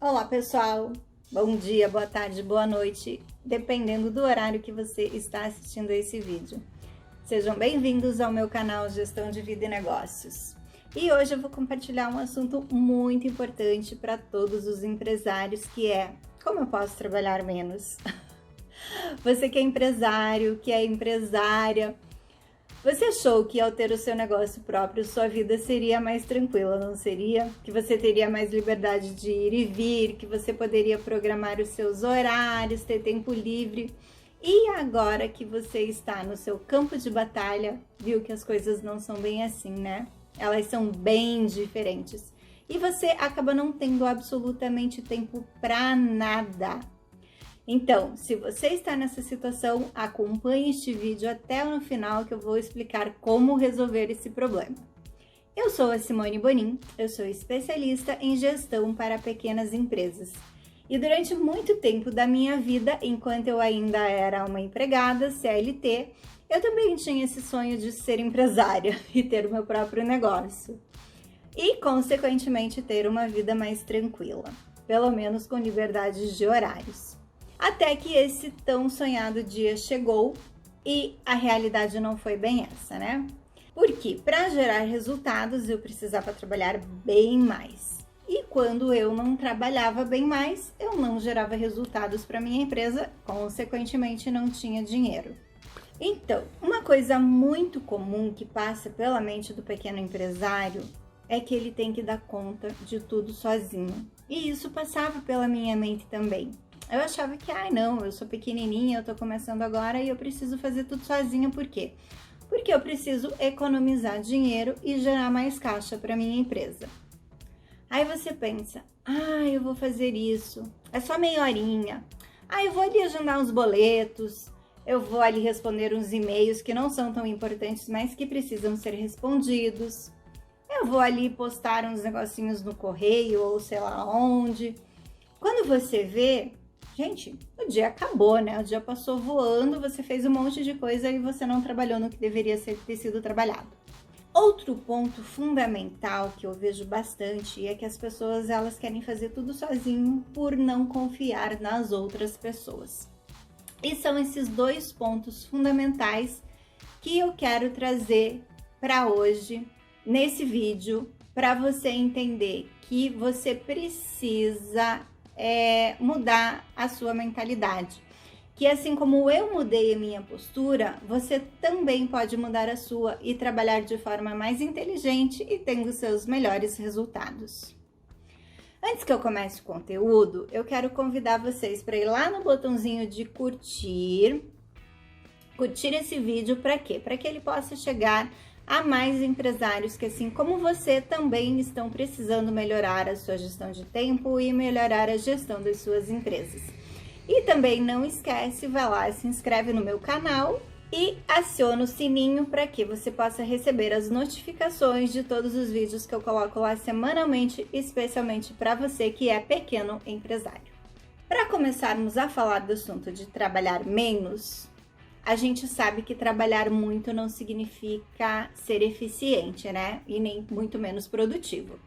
Olá, pessoal! Bom dia, boa tarde, boa noite, dependendo do horário que você está assistindo a esse vídeo. Sejam bem-vindos ao meu canal Gestão de Vida e Negócios. E hoje eu vou compartilhar um assunto muito importante para todos os empresários, que é como eu posso trabalhar menos? Você que é empresário, que é empresária, você achou que ao ter o seu negócio próprio, sua vida seria mais tranquila, não seria? Que você teria mais liberdade de ir e vir, que você poderia programar os seus horários, ter tempo livre. E agora que você está no seu campo de batalha, viu que as coisas não são bem assim, né? Elas são bem diferentes. E você acaba não tendo absolutamente tempo para nada. Então, se você está nessa situação, acompanhe este vídeo até no final que eu vou explicar como resolver esse problema. Eu sou a Simone Bonin, eu sou especialista em gestão para pequenas empresas. E durante muito tempo da minha vida, enquanto eu ainda era uma empregada CLT, eu também tinha esse sonho de ser empresária e ter o meu próprio negócio. E, consequentemente, ter uma vida mais tranquila, pelo menos com liberdade de horários. Até que esse tão sonhado dia chegou e a realidade não foi bem essa, né? Porque para gerar resultados eu precisava trabalhar bem mais. E quando eu não trabalhava bem mais, eu não gerava resultados para minha empresa, consequentemente não tinha dinheiro. Então, uma coisa muito comum que passa pela mente do pequeno empresário é que ele tem que dar conta de tudo sozinho. E isso passava pela minha mente também. Eu achava que, não, eu sou pequenininha, eu tô começando agora e eu preciso fazer tudo sozinha. Por quê? Porque eu preciso economizar dinheiro e gerar mais caixa para minha empresa. Aí você pensa, eu vou fazer isso, é só meia horinha. Eu vou ali agendar uns boletos, eu vou ali responder uns e-mails que não são tão importantes, mas que precisam ser respondidos. Eu vou ali postar uns negocinhos no correio ou sei lá onde. Quando você vê, gente, o dia acabou, né? O dia passou voando, você fez um monte de coisa e você não trabalhou no que deveria ter sido trabalhado. Outro ponto fundamental que eu vejo bastante é que as pessoas elas querem fazer tudo sozinho por não confiar nas outras pessoas. E são esses dois pontos fundamentais que eu quero trazer para hoje, nesse vídeo, para você entender que você precisa mudar a sua mentalidade. Que assim como eu mudei a minha postura, você também pode mudar a sua e trabalhar de forma mais inteligente e tendo seus melhores resultados. Antes que eu comece o conteúdo, eu quero convidar vocês para ir lá no botãozinho de curtir esse vídeo. Para quê? Para que ele possa chegar a mais empresários que, assim como você, também estão precisando melhorar a sua gestão de tempo e melhorar a gestão das suas empresas. E também não esquece, vai lá, se inscreve no meu canal e aciona o sininho para que você possa receber as notificações de todos os vídeos que eu coloco lá semanalmente, especialmente para você que é pequeno empresário. Para começarmos a falar do assunto de trabalhar menos, a gente sabe que trabalhar muito não significa ser eficiente, né? E nem muito menos produtivo.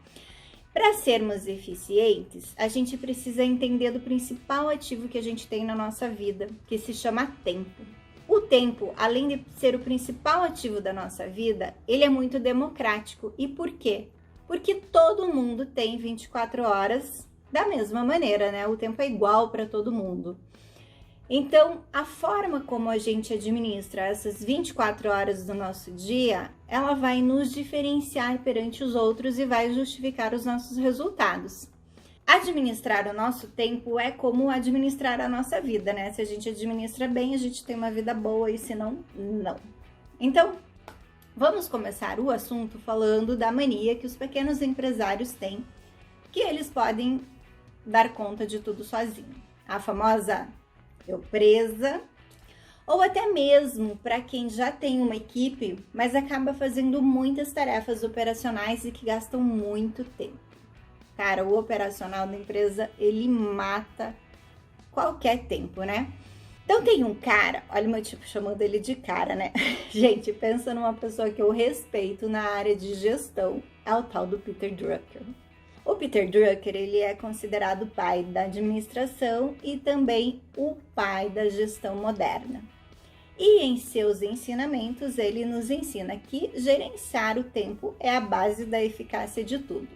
Para sermos eficientes, a gente precisa entender do principal ativo que a gente tem na nossa vida, que se chama tempo. O tempo, além de ser o principal ativo da nossa vida, ele é muito democrático. E por quê? Porque todo mundo tem 24 horas da mesma maneira, né? O tempo é igual para todo mundo. Então, a forma como a gente administra essas 24 horas do nosso dia, ela vai nos diferenciar perante os outros e vai justificar os nossos resultados. Administrar o nosso tempo é como administrar a nossa vida, né? Se a gente administra bem, a gente tem uma vida boa e se não, não. Então, vamos começar o assunto falando da mania que os pequenos empresários têm, que eles podem dar conta de tudo sozinho. A famosa eu presa, ou até mesmo para quem já tem uma equipe, mas acaba fazendo muitas tarefas operacionais e que gastam muito tempo. Cara, o operacional da empresa, ele mata qualquer tempo, né? Então tem um cara, olha o meu tipo chamando ele de cara, né? Gente, pensa numa pessoa que eu respeito na área de gestão, é o tal do Peter Drucker. O Peter Drucker, ele é considerado o pai da administração e também o pai da gestão moderna. E em seus ensinamentos, ele nos ensina que gerenciar o tempo é a base da eficácia de tudo.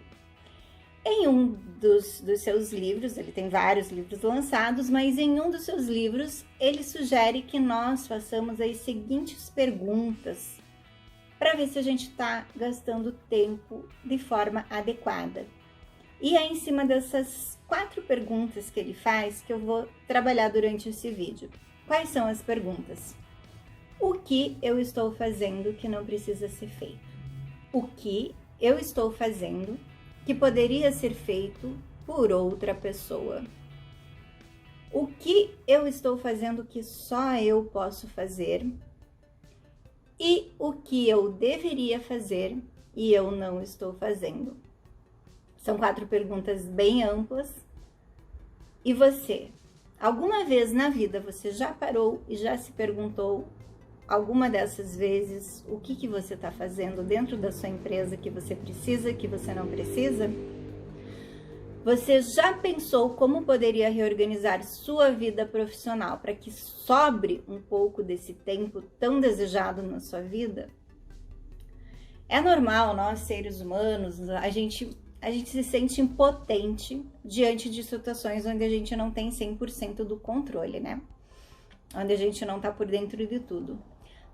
Em um dos seus livros, ele tem vários livros lançados, mas em um dos seus livros, ele sugere que nós façamos as seguintes perguntas para ver se a gente está gastando tempo de forma adequada. E é em cima dessas 4 perguntas que ele faz que eu vou trabalhar durante esse vídeo. Quais são as perguntas? O que eu estou fazendo que não precisa ser feito? O que eu estou fazendo que poderia ser feito por outra pessoa? O que eu estou fazendo que só eu posso fazer? E o que eu deveria fazer e eu não estou fazendo? São 4 perguntas bem amplas. E você, alguma vez na vida você já parou e já se perguntou alguma dessas vezes o que você está fazendo dentro da sua empresa que você precisa, que você não precisa? Você já pensou como poderia reorganizar sua vida profissional para que sobre um pouco desse tempo tão desejado na sua vida? É normal, nós seres humanos, a gente se sente impotente diante de situações onde a gente não tem 100% do controle, né? Onde a gente não tá por dentro de tudo.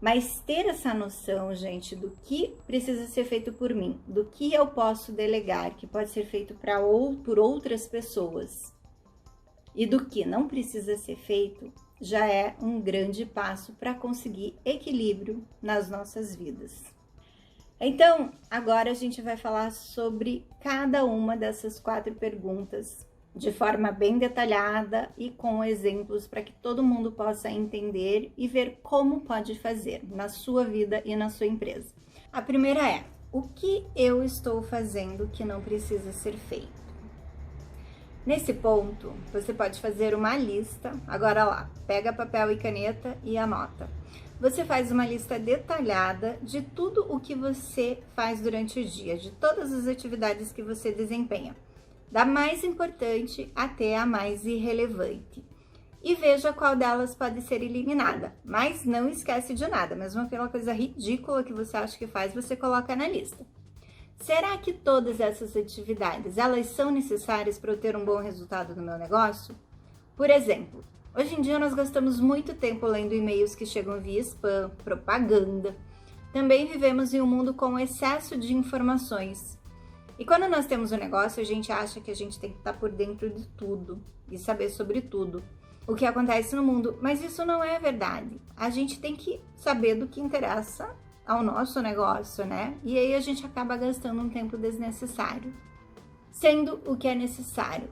Mas ter essa noção, gente, do que precisa ser feito por mim, do que eu posso delegar, que pode ser feito por outras pessoas, e do que não precisa ser feito, já é um grande passo para conseguir equilíbrio nas nossas vidas. Então, agora a gente vai falar sobre cada uma dessas 4 perguntas de forma bem detalhada e com exemplos para que todo mundo possa entender e ver como pode fazer na sua vida e na sua empresa. A primeira é: o que eu estou fazendo que não precisa ser feito? Nesse ponto, você pode fazer uma lista. Agora lá, pega papel e caneta e anota. Você faz uma lista detalhada de tudo o que você faz durante o dia, de todas as atividades que você desempenha, da mais importante até a mais irrelevante. E veja qual delas pode ser eliminada, mas não esquece de nada, mesmo aquela coisa ridícula que você acha que faz, você coloca na lista. Será que todas essas atividades, elas são necessárias para eu ter um bom resultado no meu negócio? Por exemplo, hoje em dia nós gastamos muito tempo lendo e-mails que chegam via spam, propaganda. Também vivemos em um mundo com excesso de informações. E quando nós temos um negócio, a gente acha que a gente tem que estar por dentro de tudo e saber sobre tudo o que acontece no mundo, mas isso não é verdade. A gente tem que saber do que interessa ao nosso negócio, né? E aí a gente acaba gastando um tempo desnecessário. Sendo o que é necessário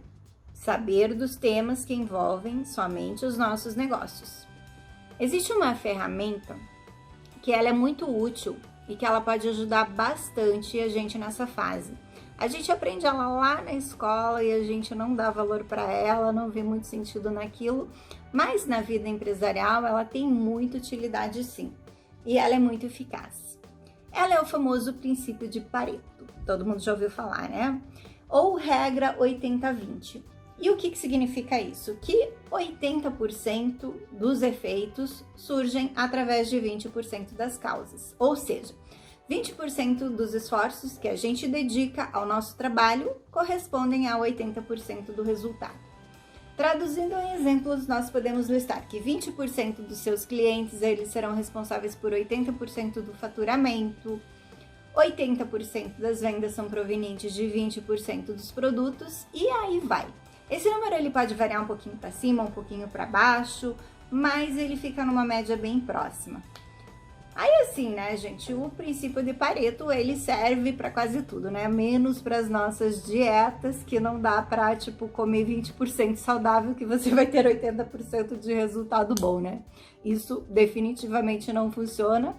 saber dos temas que envolvem somente os nossos negócios. Existe uma ferramenta que ela é muito útil e que ela pode ajudar bastante a gente nessa fase. A gente aprende ela lá na escola e a gente não dá valor para ela, não vê muito sentido naquilo, mas na vida empresarial ela tem muita utilidade sim, e ela é muito eficaz. Ela é o famoso princípio de Pareto, todo mundo já ouviu falar, né? Ou regra 80-20. E o que significa isso? Que 80% dos efeitos surgem através de 20% das causas, ou seja, 20% dos esforços que a gente dedica ao nosso trabalho correspondem a 80% do resultado. Traduzindo em exemplos, nós podemos listar que 20% dos seus clientes eles serão responsáveis por 80% do faturamento, 80% das vendas são provenientes de 20% dos produtos e aí vai. Esse número ele pode variar um pouquinho para cima, um pouquinho para baixo, mas ele fica numa média bem próxima. Aí assim, né, gente, o princípio de Pareto, ele serve para quase tudo, né? Menos para as nossas dietas, que não dá para, tipo, comer 20% saudável, que você vai ter 80% de resultado bom, né? Isso definitivamente não funciona,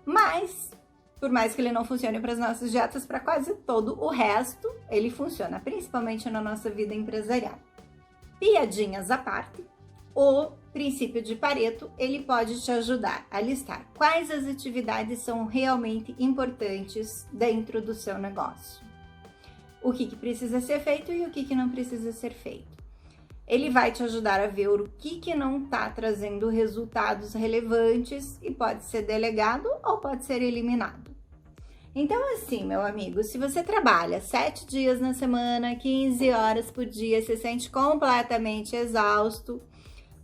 mas por mais que ele não funcione para as nossas dietas, para quase todo o resto, ele funciona, principalmente na nossa vida empresarial. Piadinhas à parte, o princípio de Pareto, ele pode te ajudar a listar quais as atividades são realmente importantes dentro do seu negócio. o que precisa ser feito e o que não precisa ser feito. Ele vai te ajudar a ver o que não está trazendo resultados relevantes e pode ser delegado ou pode ser eliminado. Então, assim, meu amigo, se você trabalha 7 dias na semana, 15 horas por dia, se sente completamente exausto,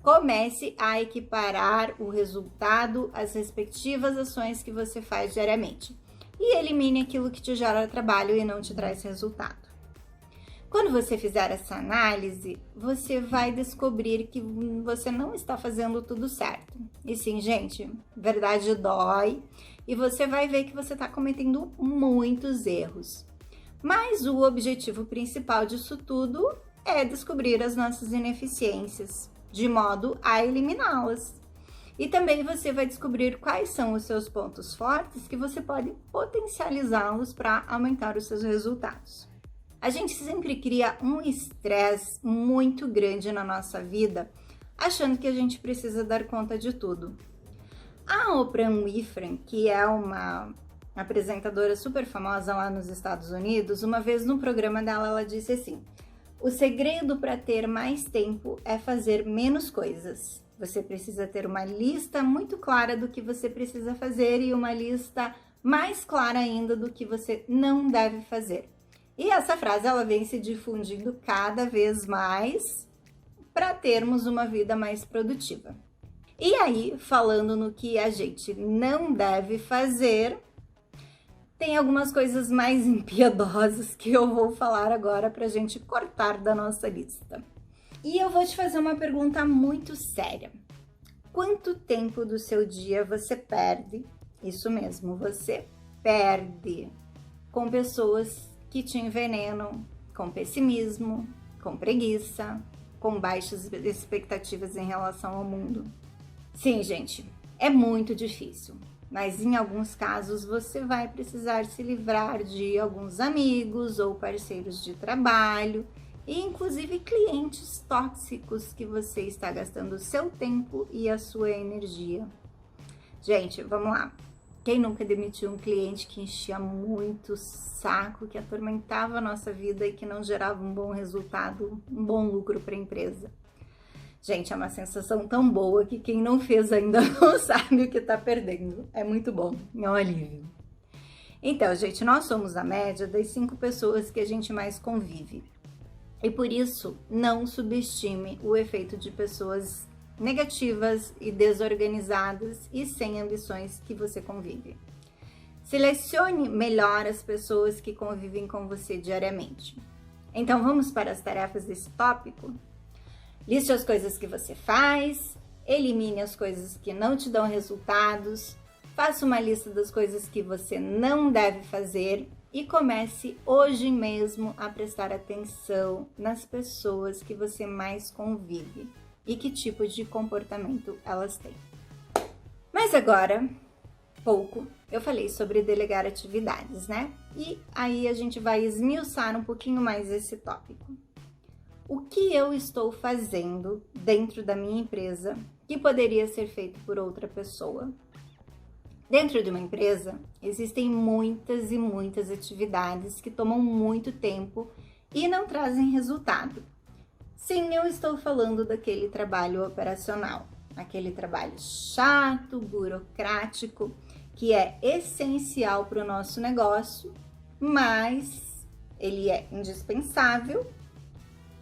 comece a equiparar o resultado às respectivas ações que você faz diariamente e elimine aquilo que te gera trabalho e não te traz resultado. Quando você fizer essa análise, você vai descobrir que você não está fazendo tudo certo. E sim, gente, verdade dói. E você vai ver que você está cometendo muitos erros. Mas o objetivo principal disso tudo é descobrir as nossas ineficiências, de modo a eliminá-las. E também você vai descobrir quais são os seus pontos fortes que você pode potencializá-los para aumentar os seus resultados. A gente sempre cria um estresse muito grande na nossa vida, achando que a gente precisa dar conta de tudo. A Oprah Winfrey, que é uma apresentadora super famosa lá nos Estados Unidos, uma vez no programa dela, ela disse assim: o segredo para ter mais tempo é fazer menos coisas. Você precisa ter uma lista muito clara do que você precisa fazer e uma lista mais clara ainda do que você não deve fazer. E essa frase ela vem se difundindo cada vez mais para termos uma vida mais produtiva. E aí, falando no que a gente não deve fazer, tem algumas coisas mais impiedosas que eu vou falar agora para a gente cortar da nossa lista. E eu vou te fazer uma pergunta muito séria. Quanto tempo do seu dia você perde, isso mesmo, você perde, com pessoas que te envenenam, com pessimismo, com preguiça, com baixas expectativas em relação ao mundo? Sim, gente, é muito difícil, mas em alguns casos você vai precisar se livrar de alguns amigos ou parceiros de trabalho e inclusive clientes tóxicos que você está gastando o seu tempo e a sua energia. Gente, vamos lá. Quem nunca demitiu um cliente que enchia muito o saco, que atormentava a nossa vida e que não gerava um bom resultado, um bom lucro para a empresa? Gente, é uma sensação tão boa que quem não fez ainda não sabe o que está perdendo. É muito bom, é um alívio. Então, gente, nós somos a média das 5 pessoas que a gente mais convive. E por isso, não subestime o efeito de pessoas negativas e desorganizadas e sem ambições que você convive. Selecione melhor as pessoas que convivem com você diariamente. Então, vamos para as tarefas desse tópico? Liste as coisas que você faz, elimine as coisas que não te dão resultados, faça uma lista das coisas que você não deve fazer e comece hoje mesmo a prestar atenção nas pessoas que você mais convive e que tipo de comportamento elas têm. Mas agora, eu falei sobre delegar atividades, né? E aí a gente vai esmiuçar um pouquinho mais esse tópico. O que eu estou fazendo dentro da minha empresa que poderia ser feito por outra pessoa? Dentro de uma empresa, existem muitas e muitas atividades que tomam muito tempo e não trazem resultado. Sim, eu estou falando daquele trabalho operacional, aquele trabalho chato, burocrático, que é essencial para o nosso negócio, mas ele é indispensável,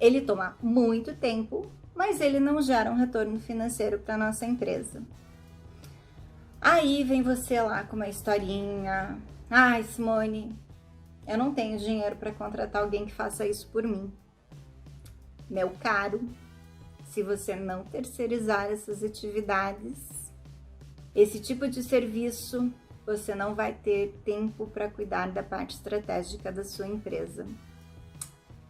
ele toma muito tempo, mas ele não gera um retorno financeiro para a nossa empresa. Aí vem você lá com uma historinha: ai, Simone, eu não tenho dinheiro para contratar alguém que faça isso por mim. Meu caro, se você não terceirizar essas atividades, esse tipo de serviço, você não vai ter tempo para cuidar da parte estratégica da sua empresa.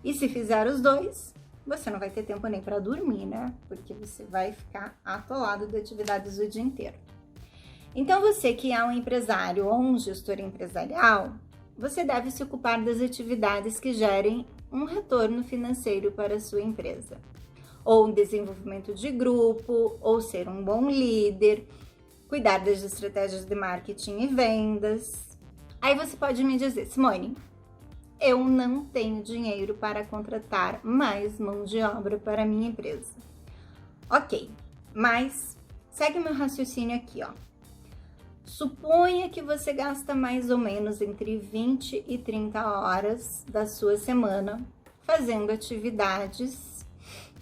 E se fizer os dois, você não vai ter tempo nem para dormir, né? Porque você vai ficar atolado de atividades o dia inteiro. Então, você que é um empresário ou um gestor empresarial, você deve se ocupar das atividades que gerem um retorno financeiro para a sua empresa. Ou um desenvolvimento de grupo, ou ser um bom líder, cuidar das estratégias de marketing e vendas. Aí você pode me dizer: Simone, eu não tenho dinheiro para contratar mais mão de obra para a minha empresa. Ok, mas segue meu raciocínio aqui, ó. Suponha que você gasta mais ou menos entre 20 e 30 horas da sua semana fazendo atividades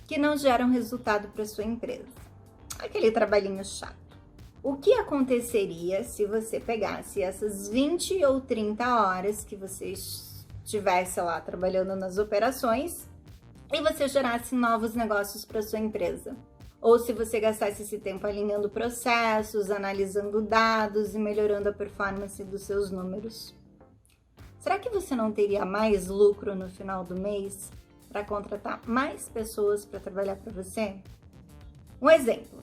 que não geram resultado para sua empresa. Aquele trabalhinho chato. O que aconteceria se você pegasse essas 20 ou 30 horas que você estivesse lá trabalhando nas operações e você gerasse novos negócios para sua empresa? Ou se você gastasse esse tempo alinhando processos, analisando dados e melhorando a performance dos seus números? Será que você não teria mais lucro no final do mês para contratar mais pessoas para trabalhar para você? Um exemplo.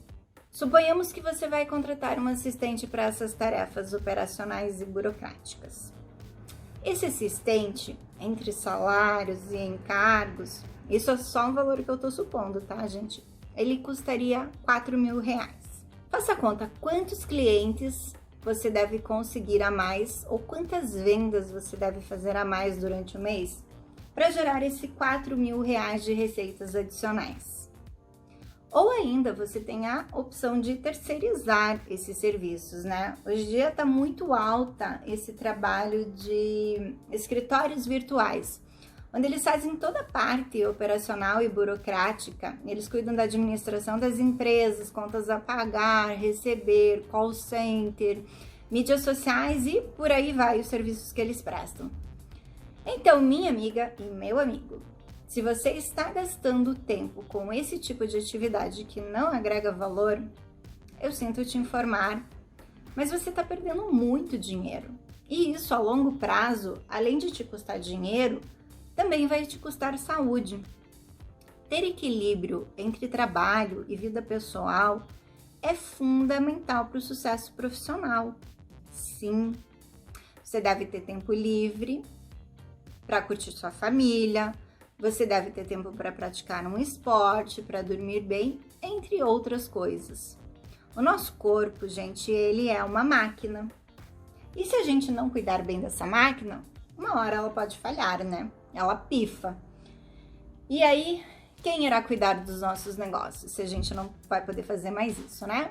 Suponhamos que você vai contratar um assistente para essas tarefas operacionais e burocráticas. Esse assistente, entre salários e encargos, isso é só um valor que eu estou supondo, tá, gente? Ele custaria R$4.000. Faça a conta quantos clientes você deve conseguir a mais ou quantas vendas você deve fazer a mais durante o mês para gerar esse R$4.000 de receitas adicionais. Ou ainda você tem a opção de terceirizar esses serviços, né? Hoje em dia está muito alta esse trabalho de escritórios virtuais, onde eles fazem toda a parte operacional e burocrática. Eles cuidam da administração das empresas, contas a pagar, receber, call center, mídias sociais e por aí vai os serviços que eles prestam. Então, minha amiga e meu amigo, se você está gastando tempo com esse tipo de atividade que não agrega valor, eu sinto te informar, mas você está perdendo muito dinheiro. E isso a longo prazo, além de te custar dinheiro, também vai te custar saúde. Ter equilíbrio entre trabalho e vida pessoal é fundamental para o sucesso profissional. Sim, você deve ter tempo livre para curtir sua família, você deve ter tempo para praticar um esporte, para dormir bem, entre outras coisas. O nosso corpo, gente, ele é uma máquina. E se a gente não cuidar bem dessa máquina, uma hora ela pode falhar, né? Ela pifa. E aí, quem irá cuidar dos nossos negócios se a gente não vai poder fazer mais isso, né?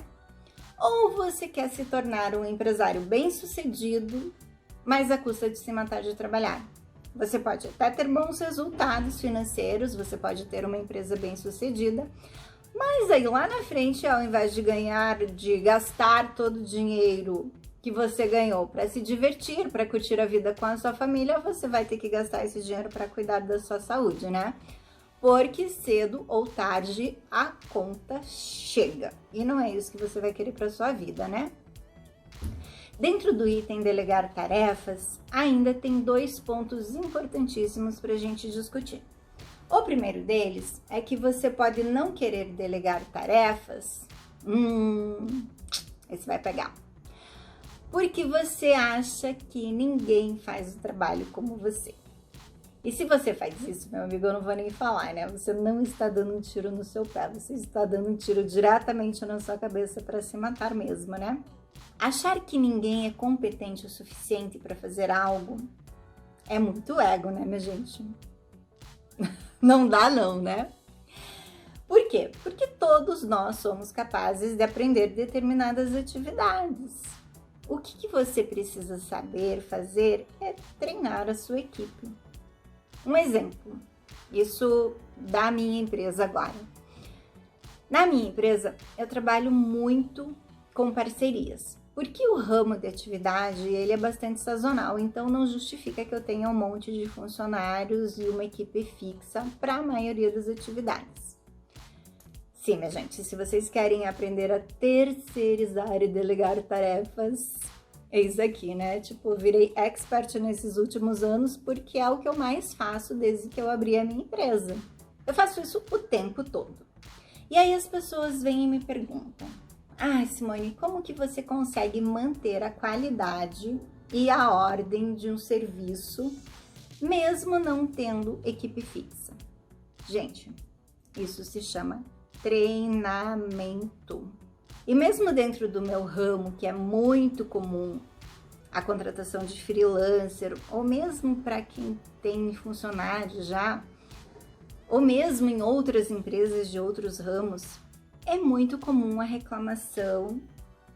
Ou você quer se tornar um empresário bem-sucedido, mas à custa de se matar de trabalhar? Você pode até ter bons resultados financeiros, você pode ter uma empresa bem-sucedida, mas aí lá na frente, ao invés de gastar todo o dinheiro que você ganhou para se divertir, para curtir a vida com a sua família, você vai ter que gastar esse dinheiro para cuidar da sua saúde, né? Porque cedo ou tarde a conta chega. E não é isso que você vai querer para sua vida, né? Dentro do item delegar tarefas, ainda tem 2 pontos importantíssimos para a gente discutir. O primeiro deles é que você pode não querer delegar tarefas, esse vai pegar, porque você acha que ninguém faz o trabalho como você. E se você faz isso, meu amigo, eu não vou nem falar, né? Você não está dando um tiro no seu pé, você está dando um tiro diretamente na sua cabeça para se matar mesmo, né? Achar que ninguém é competente o suficiente para fazer algo é muito ego, né, minha gente? Não dá não, né? Por quê? Porque todos nós somos capazes de aprender determinadas atividades. O que você precisa saber fazer é treinar a sua equipe. Um exemplo, isso da minha empresa agora. Na minha empresa, eu trabalho muito com parcerias. Porque o ramo de atividade, ele é bastante sazonal, então não justifica que eu tenha um monte de funcionários e uma equipe fixa para a maioria das atividades. Sim, minha gente, se vocês querem aprender a terceirizar e delegar tarefas, é isso aqui, né? Tipo, eu virei expert nesses últimos anos porque é o que eu mais faço desde que eu abri a minha empresa. Eu faço isso o tempo todo. E aí as pessoas vêm e me perguntam: Simone, como que você consegue manter a qualidade e a ordem de um serviço, mesmo não tendo equipe fixa? Gente, isso se chama treinamento. E mesmo dentro do meu ramo, que é muito comum a contratação de freelancer, ou mesmo para quem tem funcionário já, ou mesmo em outras empresas de outros ramos, é muito comum a reclamação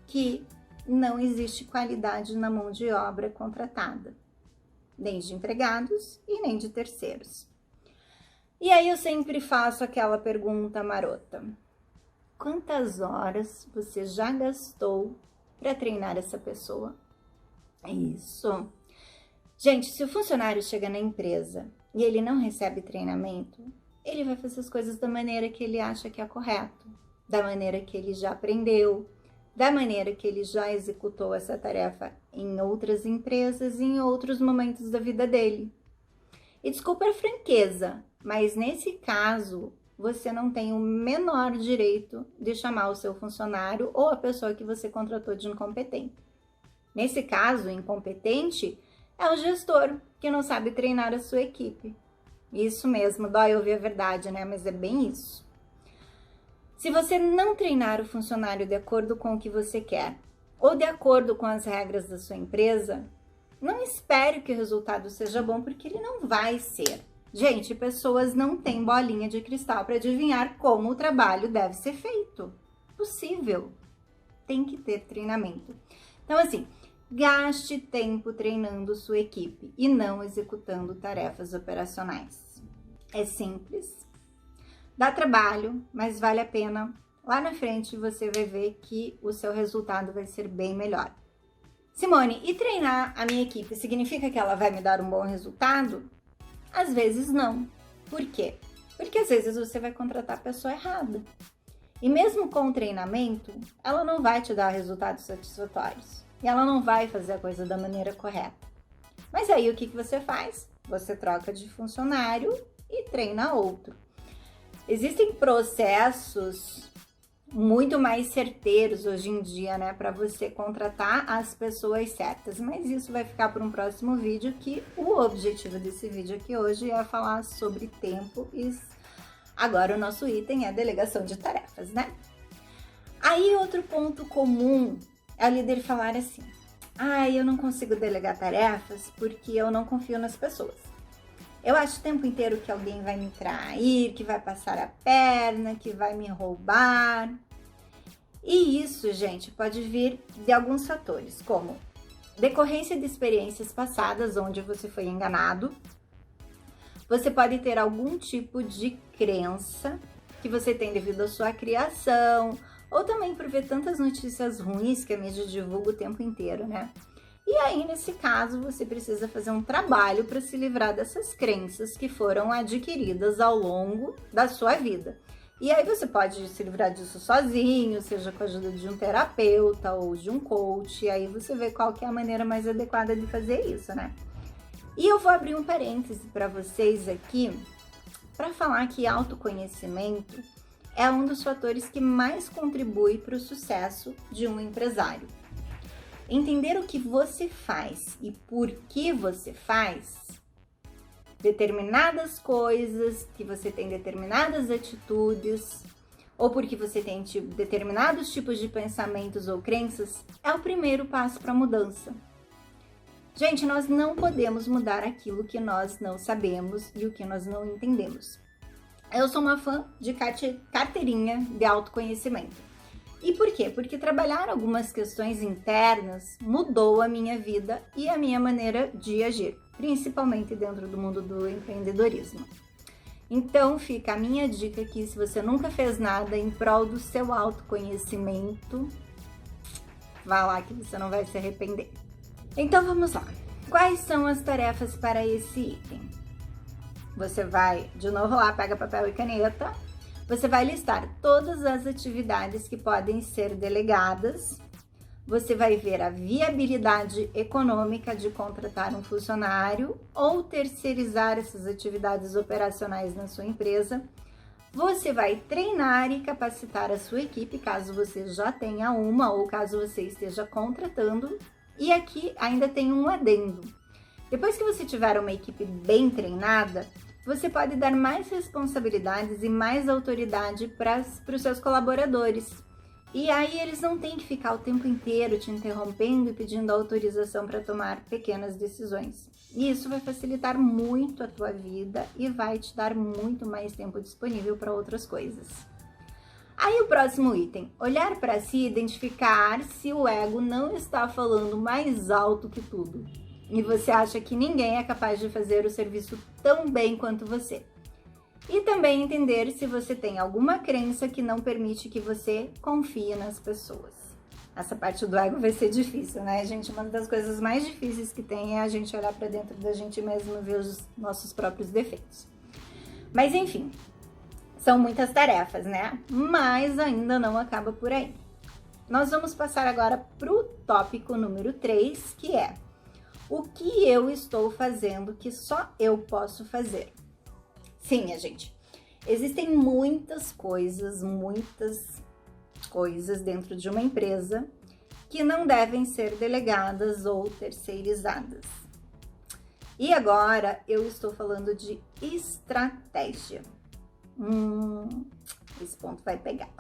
que não existe qualidade na mão de obra contratada, nem de empregados e nem de terceiros. E aí eu sempre faço aquela pergunta marota: quantas horas você já gastou para treinar essa pessoa? Isso. Gente, se o funcionário chega na empresa e ele não recebe treinamento, ele vai fazer as coisas da maneira que ele acha que é correto, da maneira que ele já aprendeu, da maneira que ele já executou essa tarefa em outras empresas e em outros momentos da vida dele. E desculpa a franqueza, mas nesse caso, você não tem o menor direito de chamar o seu funcionário ou a pessoa que você contratou de incompetente. Nesse caso, o incompetente é o gestor que não sabe treinar a sua equipe. Isso mesmo, dói ouvir a verdade, né? Mas é bem isso. Se você não treinar o funcionário de acordo com o que você quer ou de acordo com as regras da sua empresa, não espere que o resultado seja bom, porque ele não vai ser. Gente, pessoas não têm bolinha de cristal para adivinhar como o trabalho deve ser feito. Possível. Tem que ter treinamento. Então, assim, gaste tempo treinando sua equipe e não executando tarefas operacionais. É simples, dá trabalho, mas vale a pena. Lá na frente você vai ver que o seu resultado vai ser bem melhor. Simone, e treinar a minha equipe significa que ela vai me dar um bom resultado? Às vezes não. Por quê? Porque às vezes você vai contratar a pessoa errada. E mesmo com treinamento, ela não vai te dar resultados satisfatórios. E ela não vai fazer a coisa da maneira correta. Mas aí o que você faz? Você troca de funcionário e treina outro. Existem processos muito mais certeiros hoje em dia, né, para você contratar as pessoas certas, mas isso vai ficar para um próximo vídeo, que o objetivo desse vídeo aqui hoje é falar sobre tempo e agora o nosso item é delegação de tarefas, né? Aí outro ponto comum é o líder falar assim: eu não consigo delegar tarefas porque eu não confio nas pessoas. Eu acho o tempo inteiro que alguém vai me trair, que vai passar a perna, que vai me roubar. E isso, gente, pode vir de alguns fatores, como decorrência de experiências passadas onde você foi enganado. Você pode ter algum tipo de crença que você tem devido à sua criação, ou também por ver tantas notícias ruins que a mídia divulga o tempo inteiro, né? E aí, nesse caso, você precisa fazer um trabalho para se livrar dessas crenças que foram adquiridas ao longo da sua vida. E aí você pode se livrar disso sozinho, seja com a ajuda de um terapeuta ou de um coach, e aí você vê qual que é a maneira mais adequada de fazer isso, né? E eu vou abrir um parêntese para vocês aqui, para falar que autoconhecimento é um dos fatores que mais contribui para o sucesso de um empresário. Entender o que você faz e por que você faz determinadas coisas, que você tem determinadas atitudes, ou porque você tem determinados tipos de pensamentos ou crenças, é o primeiro passo para a mudança. Gente, nós não podemos mudar aquilo que nós não sabemos e o que nós não entendemos. Eu sou uma fã de carteirinha de autoconhecimento. E por quê? Porque trabalhar algumas questões internas mudou a minha vida e a minha maneira de agir, principalmente dentro do mundo do empreendedorismo. Então fica a minha dica aqui: se você nunca fez nada em prol do seu autoconhecimento, vá lá que você não vai se arrepender. Então vamos lá. Quais são as tarefas para esse item? Você vai, de novo lá, pega papel e caneta. Você vai listar todas as atividades que podem ser delegadas. Você vai ver a viabilidade econômica de contratar um funcionário ou terceirizar essas atividades operacionais na sua empresa. Você vai treinar e capacitar a sua equipe, caso você já tenha uma ou caso você esteja contratando. E aqui ainda tem um adendo. Depois que você tiver uma equipe bem treinada, você pode dar mais responsabilidades e mais autoridade para os seus colaboradores. E aí eles não têm que ficar o tempo inteiro te interrompendo e pedindo autorização para tomar pequenas decisões. E isso vai facilitar muito a tua vida e vai te dar muito mais tempo disponível para outras coisas. Aí o próximo item, olhar para si e identificar se o ego não está falando mais alto que tudo. E você acha que ninguém é capaz de fazer o serviço tão bem quanto você. E também entender se você tem alguma crença que não permite que você confie nas pessoas. Essa parte do ego vai ser difícil, né, gente? Uma das coisas mais difíceis que tem é a gente olhar para dentro da gente mesmo e ver os nossos próprios defeitos. Mas enfim, são muitas tarefas, né? Mas ainda não acaba por aí. Nós vamos passar agora para o tópico número 3, que é: o que eu estou fazendo que só eu posso fazer? Sim, minha gente, existem muitas coisas dentro de uma empresa que não devem ser delegadas ou terceirizadas. E agora eu estou falando de estratégia. Esse ponto vai pegar.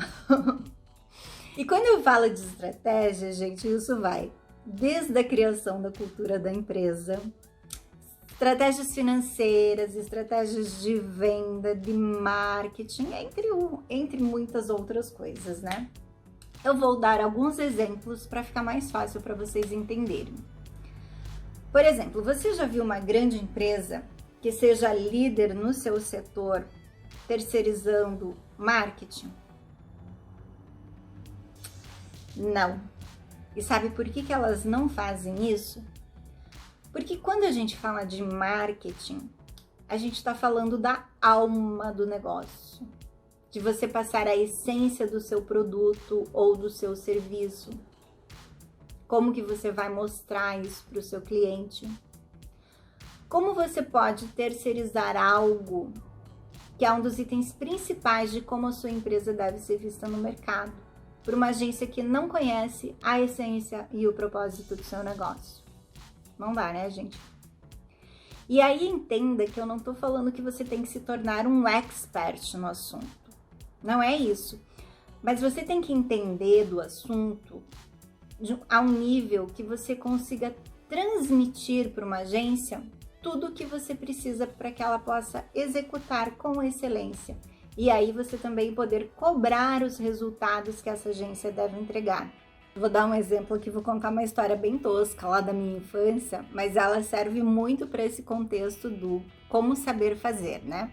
E quando eu falo de estratégia, gente, isso vai desde a criação da cultura da empresa, estratégias financeiras, estratégias de venda, de marketing, entre muitas outras coisas, né? Eu vou dar alguns exemplos para ficar mais fácil para vocês entenderem. Por exemplo, você já viu uma grande empresa que seja líder no seu setor terceirizando marketing? Não. E sabe por que elas não fazem isso? Porque quando a gente fala de marketing, a gente está falando da alma do negócio, de você passar a essência do seu produto ou do seu serviço. Como que você vai mostrar isso para o seu cliente? Como você pode terceirizar algo que é um dos itens principais de como a sua empresa deve ser vista no mercado, por uma agência que não conhece a essência e o propósito do seu negócio? Não dá, né, gente? E aí entenda que eu não tô falando que você tem que se tornar um expert no assunto. Não é isso. Mas você tem que entender do assunto a um nível que você consiga transmitir para uma agência tudo o que você precisa para que ela possa executar com excelência. E aí você também poder cobrar os resultados que essa agência deve entregar. Vou dar um exemplo aqui, vou contar uma história bem tosca lá da minha infância, mas ela serve muito para esse contexto do como saber fazer, né?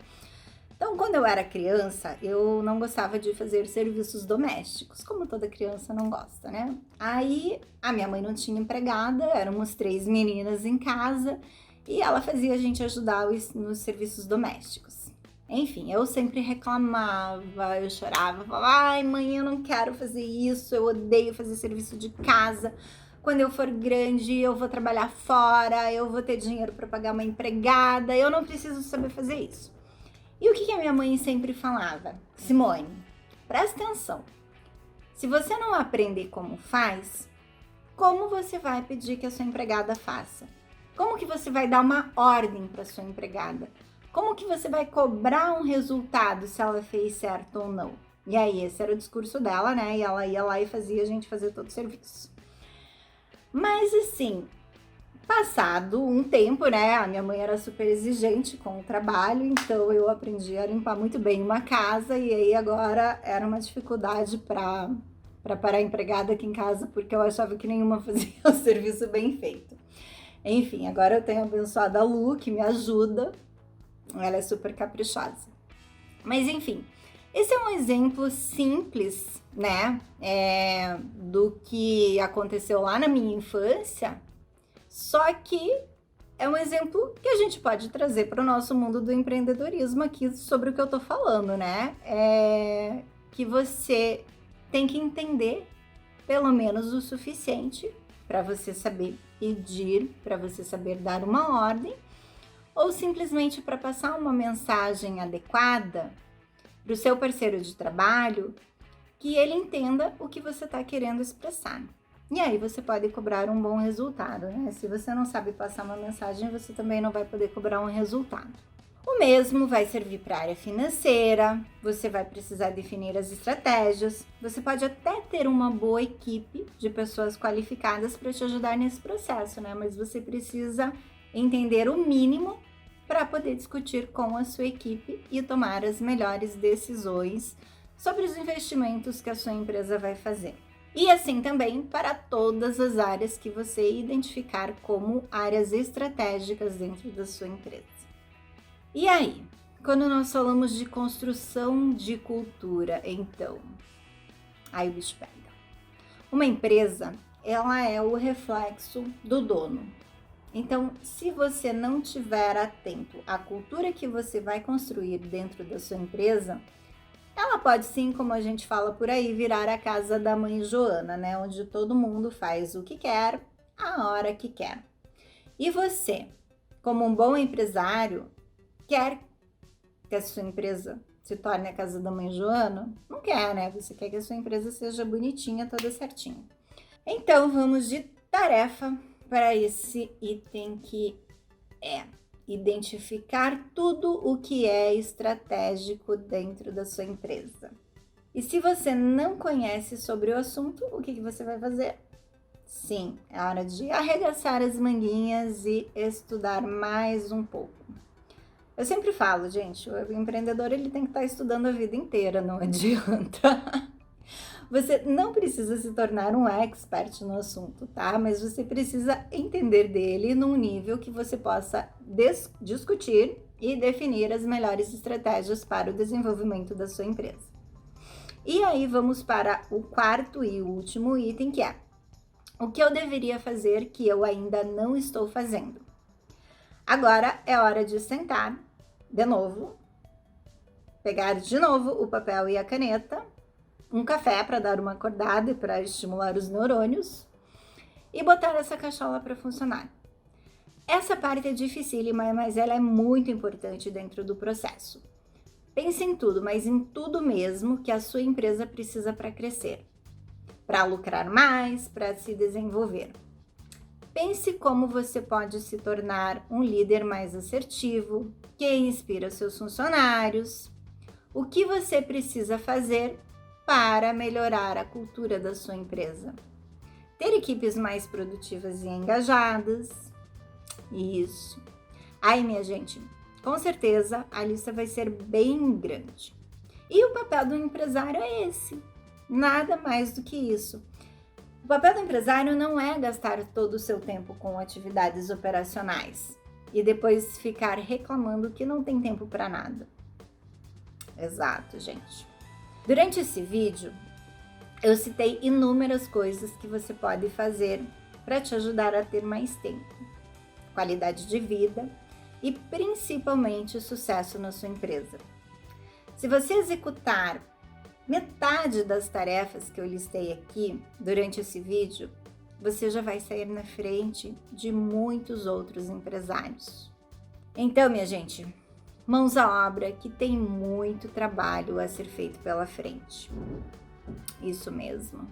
Então, quando eu era criança, eu não gostava de fazer serviços domésticos, como toda criança não gosta, né? Aí, a minha mãe não tinha empregada, éramos 3 meninas em casa, e ela fazia a gente ajudar nos serviços domésticos. Enfim, eu sempre reclamava, eu chorava, falava: ai, mãe, eu não quero fazer isso, eu odeio fazer serviço de casa. Quando eu for grande, eu vou trabalhar fora, eu vou ter dinheiro para pagar uma empregada, eu não preciso saber fazer isso. E o que a minha mãe sempre falava? Simone, presta atenção. Se você não aprender como faz, como você vai pedir que a sua empregada faça? Como que você vai dar uma ordem para sua empregada? Como que você vai cobrar um resultado se ela fez certo ou não? E aí, esse era o discurso dela, né? E ela ia lá e fazia a gente fazer todo o serviço. Mas assim, passado um tempo, né? A minha mãe era super exigente com o trabalho, então eu aprendi a limpar muito bem uma casa, e aí agora era uma dificuldade para parar a empregada aqui em casa, porque eu achava que nenhuma fazia o serviço bem feito. Enfim, agora eu tenho a abençoada Lu, que me ajuda. Ela é super caprichosa. Mas enfim, esse é um exemplo simples, né, do que aconteceu lá na minha infância, só que é um exemplo que a gente pode trazer para o nosso mundo do empreendedorismo aqui sobre o que eu tô falando, né? Que você tem que entender pelo menos o suficiente para você saber pedir, para você saber dar uma ordem, ou simplesmente para passar uma mensagem adequada para o seu parceiro de trabalho, que ele entenda o que você está querendo expressar. E aí você pode cobrar um bom resultado, né? Se você não sabe passar uma mensagem, você também não vai poder cobrar um resultado. O mesmo vai servir para a área financeira, você vai precisar definir as estratégias, você pode até ter uma boa equipe de pessoas qualificadas para te ajudar nesse processo, né? Mas você precisa entender o mínimo para poder discutir com a sua equipe e tomar as melhores decisões sobre os investimentos que a sua empresa vai fazer. E assim também para todas as áreas que você identificar como áreas estratégicas dentro da sua empresa. E aí, quando nós falamos de construção de cultura, então, aí o bicho pega. Uma empresa, ela é o reflexo do dono. Então, se você não tiver atento à cultura que você vai construir dentro da sua empresa, ela pode sim, como a gente fala por aí, virar a casa da mãe Joana, né? Onde todo mundo faz o que quer, a hora que quer. E você, como um bom empresário, quer que a sua empresa se torne a casa da mãe Joana? Não quer, né? Você quer que a sua empresa seja bonitinha, toda certinha. Então, vamos de tarefa para esse item que é identificar tudo o que é estratégico dentro da sua empresa. E se você não conhece sobre o assunto, o que você vai fazer? Sim, é hora de arregaçar as manguinhas e estudar mais um pouco. Eu sempre falo, gente, o empreendedor ele tem que estar estudando a vida inteira, não adianta. Você não precisa se tornar um expert no assunto, tá? Mas você precisa entender dele num nível que você possa discutir e definir as melhores estratégias para o desenvolvimento da sua empresa. E aí vamos para o quarto e último item, que é o que eu deveria fazer que eu ainda não estou fazendo. Agora é hora de sentar de novo, pegar de novo o papel e a caneta, um café para dar uma acordada e para estimular os neurônios e botar essa cachola para funcionar. Essa parte é dificílima, mas ela é muito importante dentro do processo. Pense em tudo, mas em tudo mesmo que a sua empresa precisa para crescer, para lucrar mais, para se desenvolver. Pense como você pode se tornar um líder mais assertivo, que inspira seus funcionários. O que você precisa fazer para melhorar a cultura da sua empresa? Ter equipes mais produtivas e engajadas. Isso. Aí, minha gente, com certeza a lista vai ser bem grande. E o papel do empresário é esse. Nada mais do que isso. O papel do empresário não é gastar todo o seu tempo com atividades operacionais e depois ficar reclamando que não tem tempo para nada. Exato, gente. Durante esse vídeo, eu citei inúmeras coisas que você pode fazer para te ajudar a ter mais tempo, qualidade de vida e principalmente sucesso na sua empresa. Se você executar metade das tarefas que eu listei aqui durante esse vídeo, você já vai sair na frente de muitos outros empresários. Então, minha gente, mãos à obra, que tem muito trabalho a ser feito pela frente. Isso mesmo.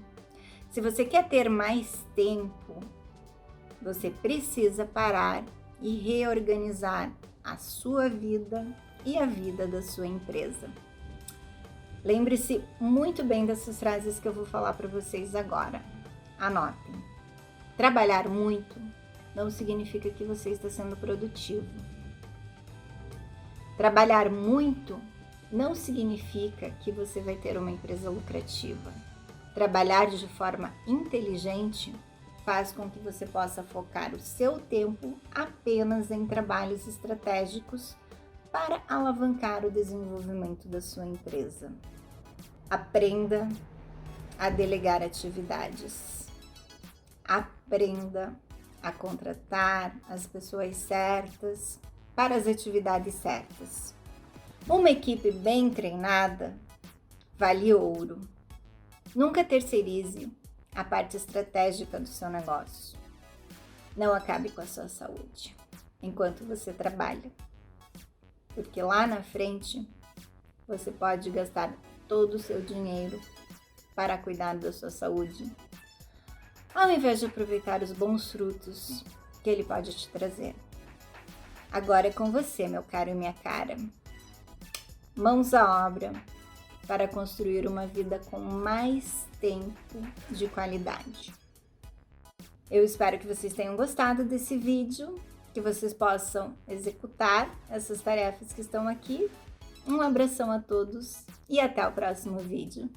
Se você quer ter mais tempo, você precisa parar e reorganizar a sua vida e a vida da sua empresa. Lembre-se muito bem dessas frases que eu vou falar para vocês agora. Anotem. Trabalhar muito não significa que você está sendo produtivo. Trabalhar muito não significa que você vai ter uma empresa lucrativa. Trabalhar de forma inteligente faz com que você possa focar o seu tempo apenas em trabalhos estratégicos para alavancar o desenvolvimento da sua empresa. Aprenda a delegar atividades. Aprenda a contratar as pessoas certas para as atividades certas. Uma equipe bem treinada vale ouro. Nunca terceirize a parte estratégica do seu negócio. Não acabe com a sua saúde enquanto você trabalha, porque lá na frente você pode gastar todo o seu dinheiro para cuidar da sua saúde, ao invés de aproveitar os bons frutos que ele pode te trazer. Agora é com você, meu caro e minha cara. Mãos à obra para construir uma vida com mais tempo de qualidade. Eu espero que vocês tenham gostado desse vídeo, que vocês possam executar essas tarefas que estão aqui. Um abração a todos e até o próximo vídeo.